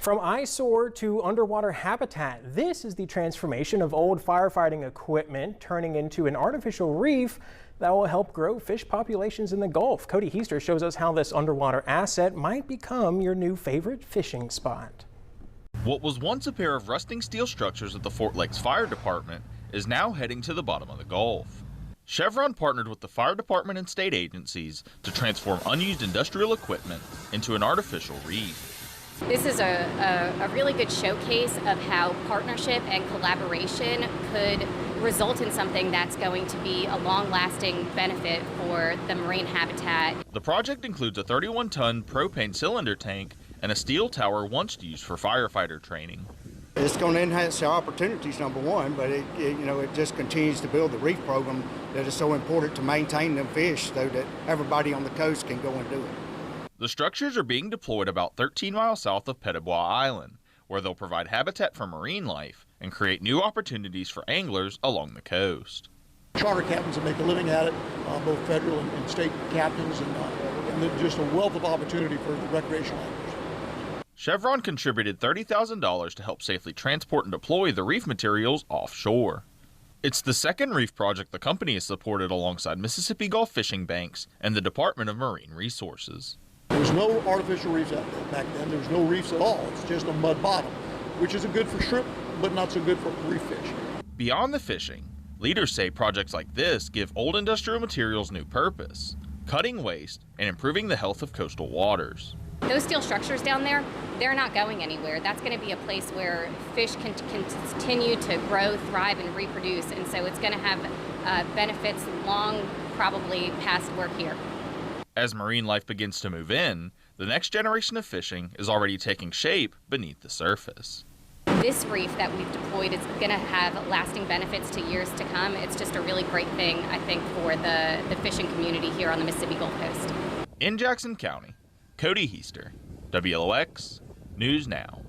From eyesore to underwater habitat, this is the transformation of old firefighting equipment turning into an artificial reef that will help grow fish populations in the Gulf. Cody Heister shows us how this underwater asset might become your new favorite fishing spot. What was once a pair of rusting steel structures at the Fort Lakes Fire Department is now heading to the bottom of the Gulf. Chevron partnered with the fire department and state agencies to transform unused industrial equipment into an artificial reef. This is a really good showcase of how partnership and collaboration could result in something that's going to be a long-lasting benefit for the marine habitat. The project includes a 31-ton propane cylinder tank and a steel tower once used for firefighter training. It's going to enhance our opportunities, number one, but it just continues to build the reef program that is so important to maintain them fish so that everybody on the coast can go and do it. The structures are being deployed about 13 miles south of Petitbois Island, where they'll provide habitat for marine life and create new opportunities for anglers along the coast. Charter captains that make a living at it, both federal and state captains, and just a wealth of opportunity for the recreational anglers. Chevron contributed $30,000 to help safely transport and deploy the reef materials offshore. It's the second reef project the company has supported alongside Mississippi Gulf Fishing Banks and the Department of Marine Resources. There was no artificial reefs out there back then. There was no reefs at all. It's just a mud bottom, which isn't good for shrimp, but not so good for reef fish. Beyond the fishing, leaders say projects like this give old industrial materials new purpose, cutting waste and improving the health of coastal waters. Those steel structures down there, they're not going anywhere. That's going to be a place where fish can continue to grow, thrive, and reproduce. And so it's going to have benefits long, probably past work here. As marine life begins to move in, the next generation of fishing is already taking shape beneath the surface. This reef that we've deployed is going to have lasting benefits to years to come. It's just a really great thing, I think, for the fishing community here on the Mississippi Gulf Coast. In Jackson County, Cody Heister, WLOX News Now.